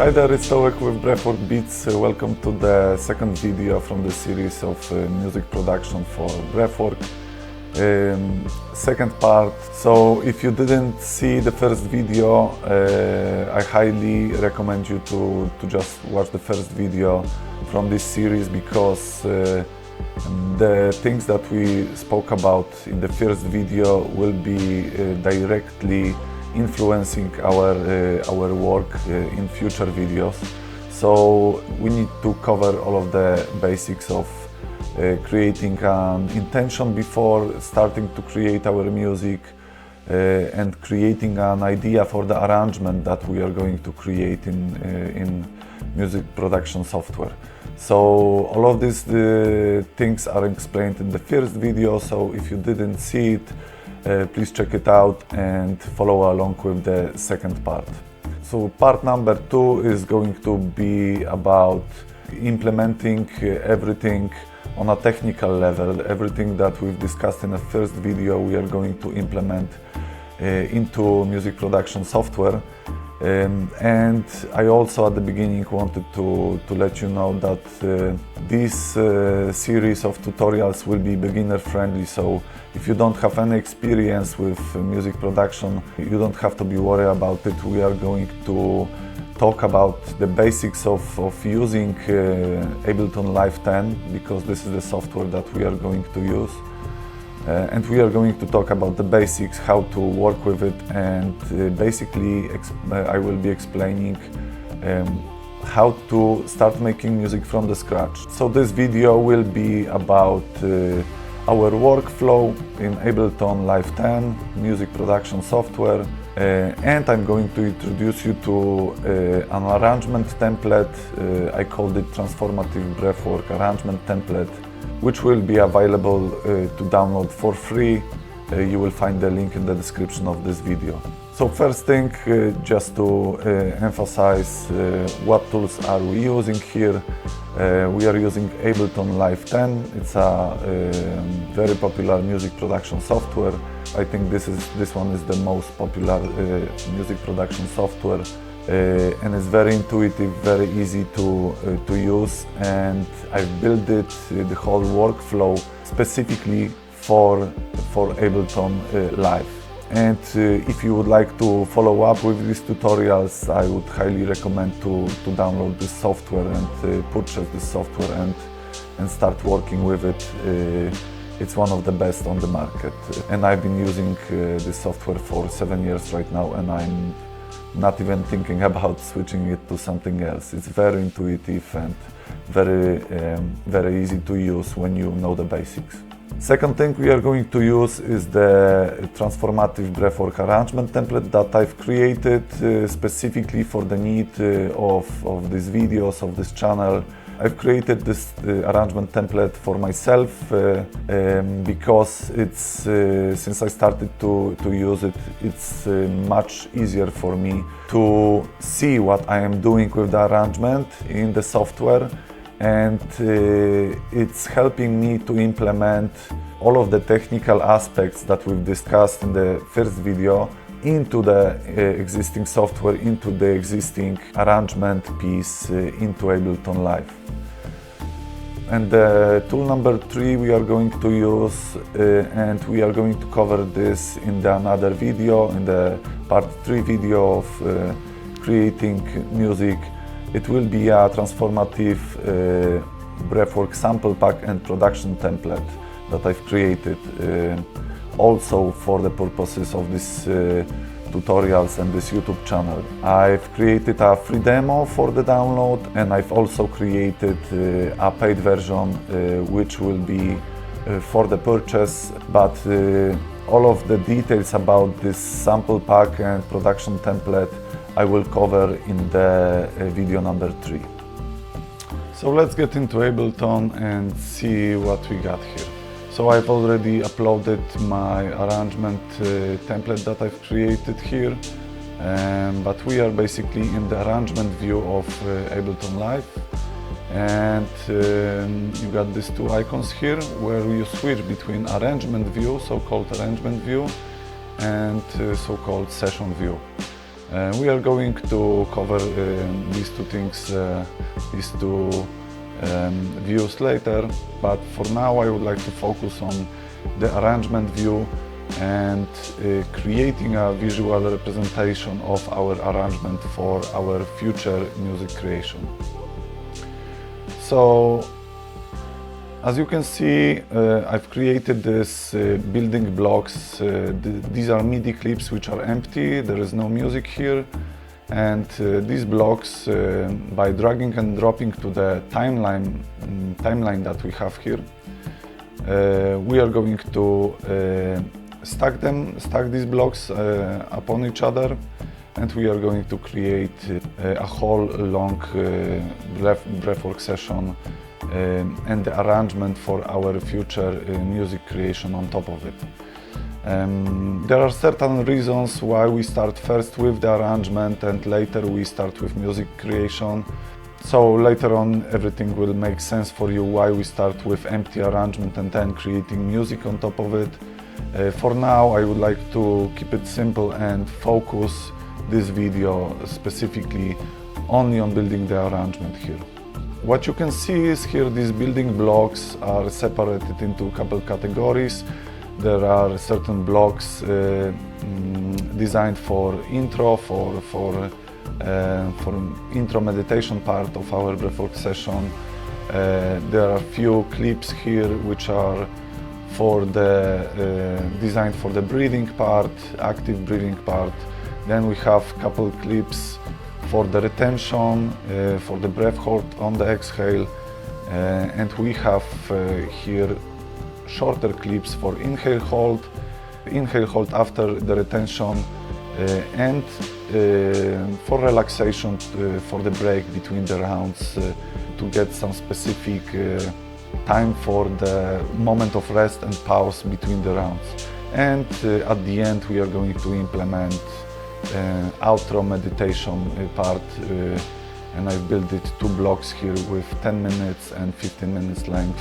Hi there, it's Touek with Breathwork Beats. Welcome to the second video from the series of music production for Breathwork. Second part. So if you didn't see the first video, I highly recommend you to just watch the first video from this series, because the things that we spoke about in the first video will be directly influencing our work in future videos. So we need to cover all of the basics of creating an intention before starting to create our music, and creating an idea for the arrangement that we are going to create in music production software. So all of these things are explained in the first video, so if you didn't see it, please check it out and follow along with the second part. So part number 2 is going to be about implementing everything on a technical level. Everything that we've discussed in the first video we are going to implement into music production software. And I also at the beginning wanted to let you know that this series of tutorials will be beginner friendly, so if you don't have any experience with music production, you don't have to be worried about it. We are going to talk about the basics of using Ableton Live 10, because this is the software that we are going to use. And we are going to talk about the basics, how to work with it, and basically I will be explaining how to start making music from the scratch. So this video will be about our workflow in Ableton Live 10 music production software, and I'm going to introduce you to an arrangement template. I called it Transformative Breathwork Arrangement Template, which will be available to download for free. You will find the link in the description of this video. So first thing, just to emphasize what tools are we using here. We are using Ableton Live 10. It's a very popular music production software. I think this one is the most popular music production software. And it's very intuitive, very easy to use, and I've built it, the whole workflow, specifically for Ableton Live. And if you would like to follow up with these tutorials, I would highly recommend to download this software and purchase this software and start working with it. It's one of the best on the market, and I've been using this software for 7 years right now, and I'm not even thinking about switching it to something else. It's very intuitive and very easy to use when you know the basics. Second thing we are going to use is the Transformative Breathwork Arrangement Template that I've created specifically for the need of these videos, of this channel. I've created this arrangement template for myself because it's since I started to use it, it's much easier for me to see what I am doing with the arrangement in the software, and it's helping me to implement all of the technical aspects that we've discussed in the first video into the existing software, into the existing arrangement piece into Ableton Live. And tool number 3 we are going to use, and we are going to cover this in another video, in the part 3 video of creating music. It will be a transformative Breathwork sample pack and production template that I've created also for the purposes of this tutorials and this YouTube channel. I've created a free demo for the download, and I've also created a paid version which will be for the purchase, but all of the details about this sample pack and production template I will cover in the video number 3. So let's get into Ableton and see what we got here. So I've already uploaded my arrangement template that I've created here, but we are basically in the arrangement view of Ableton Live, and you got these two icons here where you switch between arrangement view, so-called arrangement view, and so-called session view. We are going to cover these two things, these two views later, but for now I would like to focus on the arrangement view and creating a visual representation of our arrangement for our future music creation. So, as you can see, I've created this building blocks. These are MIDI clips which are empty, there is no music here. And these blocks, by dragging and dropping to the timeline that we have here, we are going to stack these blocks upon each other, and we are going to create a whole long breathwork session and the arrangement for our future music creation on top of it. There are certain reasons why we start first with the arrangement and later we start with music creation. So later on everything will make sense for you why we start with empty arrangement and then creating music on top of it. For now I would like to keep it simple and focus this video specifically only on building the arrangement here. What you can see is here these building blocks are separated into a couple categories. There are certain blocks designed for intro, for intro meditation part of our breathwork session. There are few clips here which are for the designed for the breathing part, active breathing part. Then we have a couple clips for the retention, for the breath hold on the exhale, and we have here shorter clips for inhale hold after the retention, and for relaxation for the break between the rounds to get some specific time for the moment of rest and pause between the rounds. And at the end we are going to implement outro meditation part, and I've built it 2 blocks here with 10 minutes and 15 minutes length.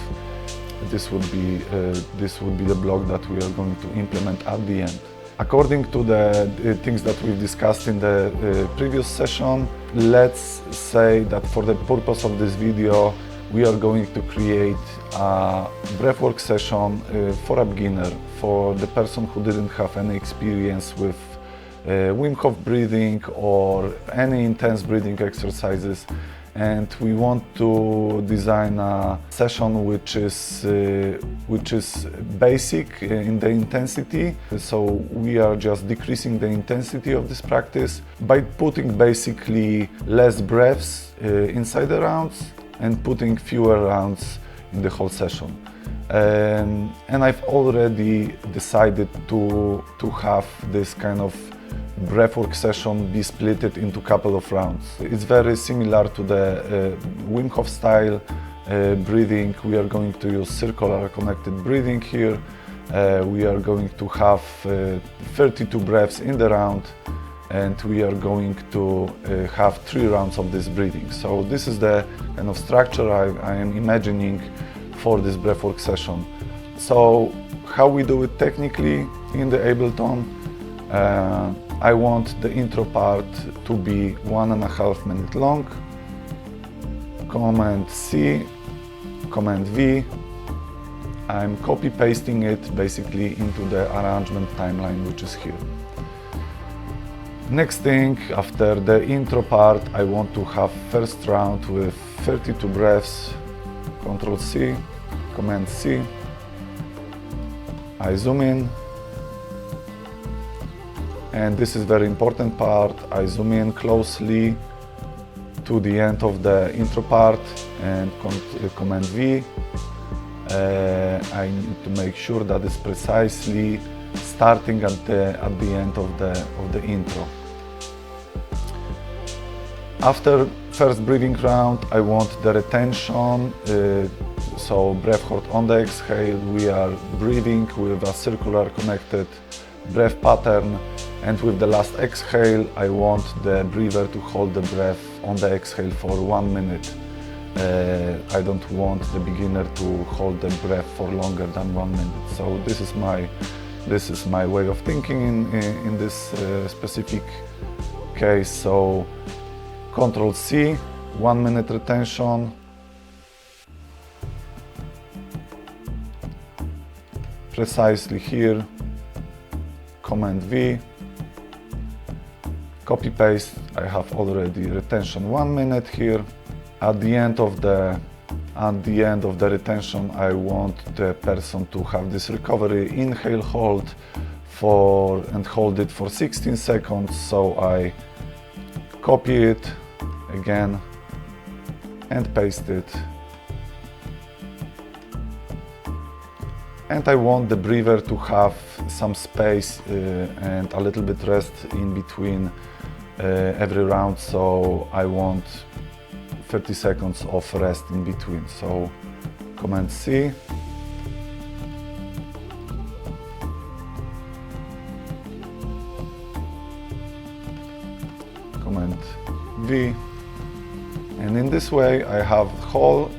This would be the block that we are going to implement at the end. According to the things that we've discussed in the previous session, let's say that for the purpose of this video we are going to create a breathwork session for a beginner, for the person who didn't have any experience with Wim Hof breathing or any intense breathing exercises, and we want to design a session which is basic in the intensity. So we are just decreasing the intensity of this practice by putting basically less breaths inside the rounds and putting fewer rounds in the whole session. And I've already decided to have this kind of breathwork session be split into a couple of rounds. It's very similar to the Wim Hof style breathing. We are going to use circular connected breathing here. We are going to have 32 breaths in the round, and we are going to have 3 rounds of this breathing. So this is the kind of structure I am imagining for this breathwork session. So how we do it technically in the Ableton, I want the intro part to be 1.5 minutes long. Command C, Command V. I'm copy pasting it basically into the arrangement timeline which is here. Next thing, after the intro part, I want to have first round with 32 breaths. Control C, Command C. I zoom in. And this is very important part. I zoom in closely to the end of the intro part and Command V. I need to make sure that it's precisely starting at the end of the intro. After first breathing round, I want the retention. So breath hold on the exhale. We are breathing with a circular connected breath pattern. And with the last exhale, I want the breather to hold the breath on the exhale for 1 minute. I don't want the beginner to hold the breath for longer than 1 minute. So this is my way of thinking in this specific case. So Control C, 1 minute retention, precisely here, Command V, copy paste. I have already retention 1 minute here. At the end of the retention, I want the person to have this recovery, inhale, hold and hold it for 16 seconds. So I copy it again and paste it. And I want the breather to have some space and a little bit rest in between every round. So I want 30 seconds of rest in between. So Command C, Command V, and in this way I have the whole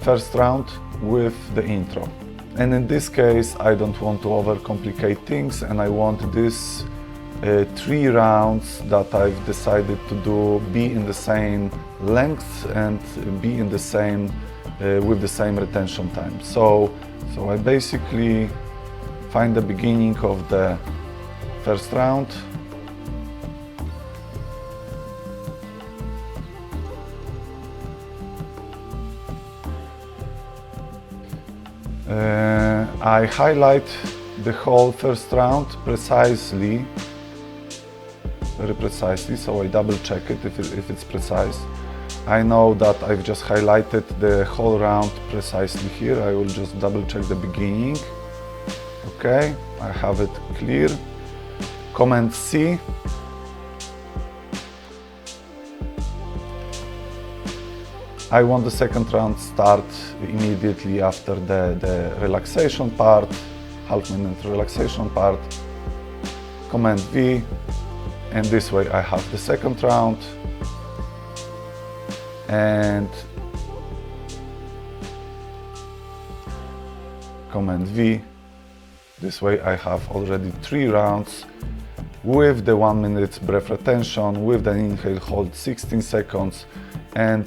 first round with the intro. And in this case I don't want to overcomplicate things, and I want this 3 rounds that I've decided to do be in the same length and be in the same with the same retention time. So I basically find the beginning of the first round, I highlight the whole first round precisely, very precisely, so I double check it if it's precise. I know that I've just highlighted the whole round precisely here. I will just double check the beginning. Okay, I have it clear. Command C. I want the second round start immediately after the relaxation part, half-minute relaxation part. Command V, and this way I have the second round. And Command V, this way I have already 3 rounds with the 1 minute breath retention, with the inhale hold 16 seconds, and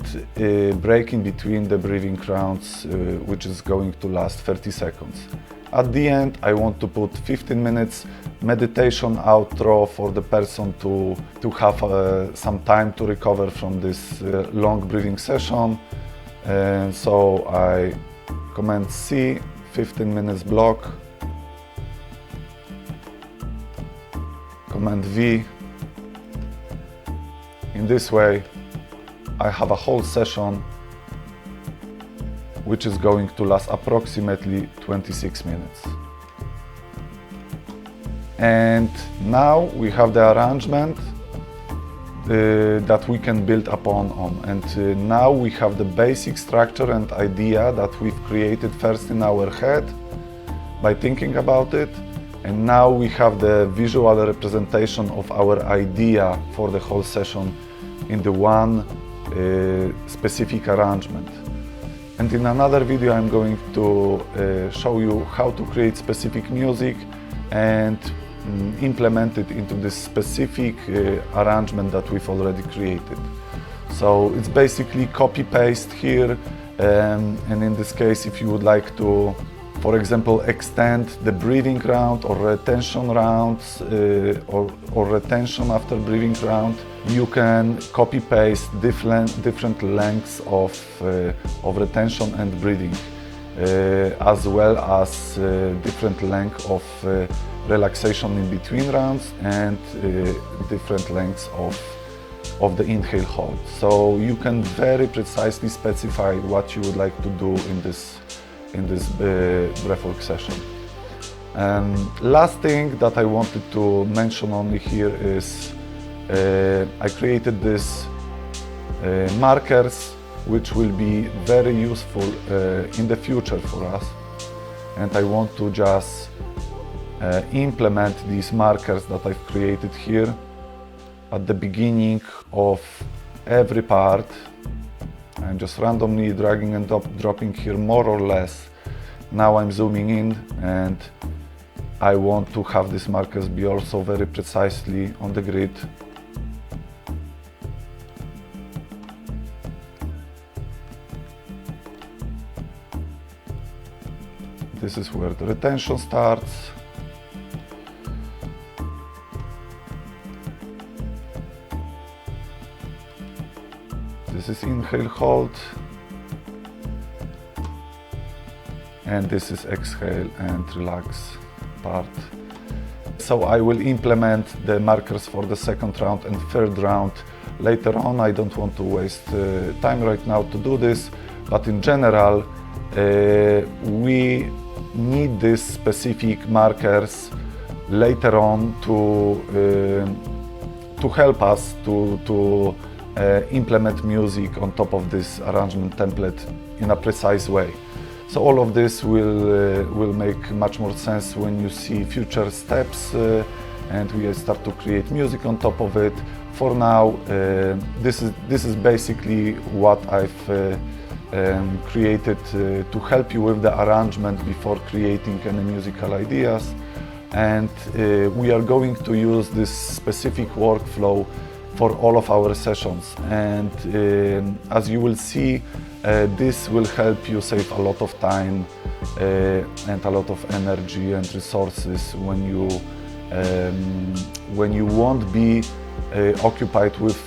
break in between the breathing rounds, which is going to last 30 seconds. At the end, I want to put 15 minutes meditation outro for the person to have some time to recover from this long breathing session. And so I Command C, 15 minutes block. Command V. In this way, I have a whole session which is going to last approximately 26 minutes. And now we have the arrangement that we can build upon. And now we have the basic structure and idea that we've created first in our head by thinking about it. And now we have the visual representation of our idea for the whole session in the one specific arrangement. And in another video I'm going to show you how to create specific music and implement it into this specific arrangement that we've already created. So it's basically copy-paste here, and in this case, if you would like to, for example, extend the breathing round or retention rounds or retention after breathing round, you can copy-paste different lengths of retention and breathing, as well as different length of relaxation in between rounds and different lengths of the inhale hold. So you can very precisely specify what you would like to do in this breathwork session. And last thing that I wanted to mention only here is I created this markers which will be very useful in the future for us, and I want to just implement these markers that I've created here at the beginning of every part. I'm just randomly dragging and dropping here more or less. Now I'm zooming in, and I want to have these markers be also very precisely on the grid. This is where the retention starts. This is inhale, hold, and this is exhale and relax part. So I will implement the markers for the second round and third round later on. I don't want to waste time right now to do this, but in general, we need these specific markers later on to help us to implement music on top of this arrangement template in a precise way. So all of this will make much more sense when you see future steps and we start to create music on top of it. For now, this is basically what I've created to help you with the arrangement before creating any musical ideas. And we are going to use this specific workflow for all of our sessions. And as you will see, this will help you save a lot of time and a lot of energy and resources when you won't be occupied with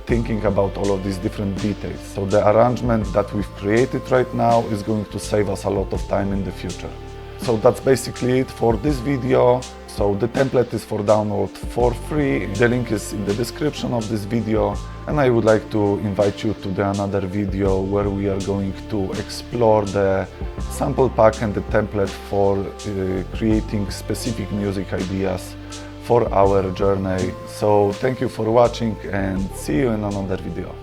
thinking about all of these different details. So the arrangement that we've created right now is going to save us a lot of time in the future. So that's basically it for this video. So the template is for download for free. The link is in the description of this video. And I would like to invite you to another video where we are going to explore the sample pack and the template for creating specific music ideas for our journey. So thank you for watching and see you in another video.